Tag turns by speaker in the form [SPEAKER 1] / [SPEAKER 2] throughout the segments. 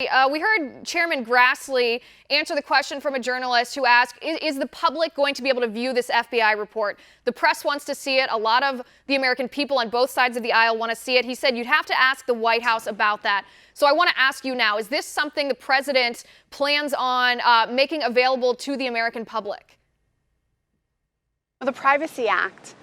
[SPEAKER 1] We heard Chairman Grassley answer the question from a journalist who asked, is the public going to be able to view this FBI report? The press wants to see it. A lot of the American people on both sides of the aisle want to see it. He said you'd have to ask the White House about that. So I want to ask you now, is this something the president plans on making available to the American public?
[SPEAKER 2] Well, the Privacy Act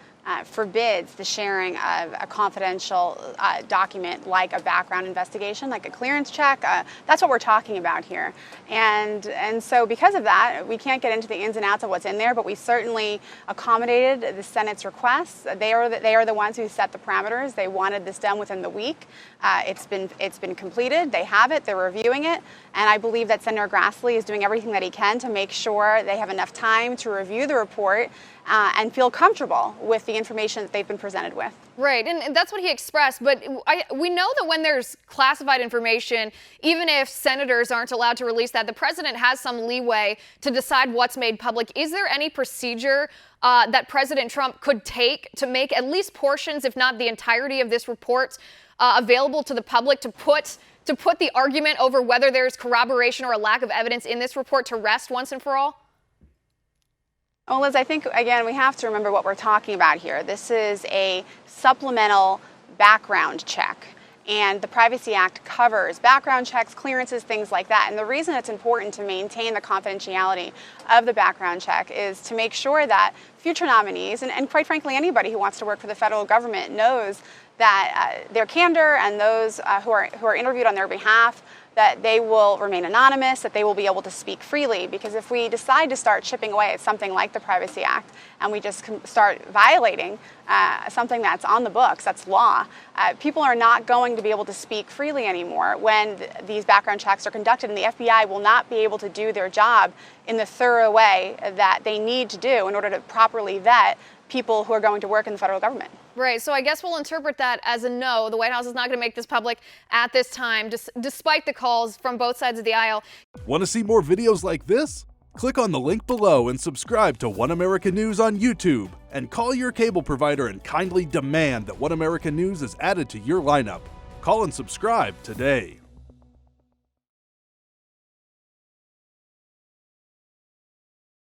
[SPEAKER 2] forbids the sharing of a confidential document like a background investigation, like a clearance check. That's what we're talking about here. And so because of that, we can't get into the ins and outs of what's in there, but we certainly accommodated the Senate's requests. They are the ones who set the parameters. They wanted this done within the week. It's been completed. They have it. They're reviewing it. And I believe that Senator Grassley is doing everything that he can to make sure they have enough time to review the report and feel comfortable with the information that they've been presented with.
[SPEAKER 1] Right, and that's what he expressed. But we know that when there's classified information, even if senators aren't allowed to release that, the president has some leeway to decide what's made public. Is there any procedure that President Trump could take to make at least portions, if not the entirety of this report, available to the public to put the argument over whether there's corroboration or a lack of evidence in this report to rest once and for all?
[SPEAKER 2] Well, Liz, I think, again, we have to remember what we're talking about here. This is a supplemental background check, and the Privacy Act covers background checks, clearances, things like that. And the reason it's important to maintain the confidentiality of the background check is to make sure that future nominees, and quite frankly, anybody who wants to work for the federal government knows that their candor and those who are interviewed on their behalf, that they will remain anonymous, that they will be able to speak freely. Because if we decide to start chipping away at something like the Privacy Act and we just start violating something that's on the books, that's law, people are not going to be able to speak freely anymore when these background checks are conducted, and the FBI will not be able to do their job in the thorough way that they need to do in order to properly vet people who are going to work in the federal government.
[SPEAKER 1] Right, so I guess we'll interpret that as a no. The White House is not going to make this public at this time, despite the calls from both sides of the aisle.
[SPEAKER 3] Want to see more videos like this? Click on the link below and subscribe to One American News on YouTube. And call your cable provider and kindly demand that One American News is added to your lineup. Call and subscribe today.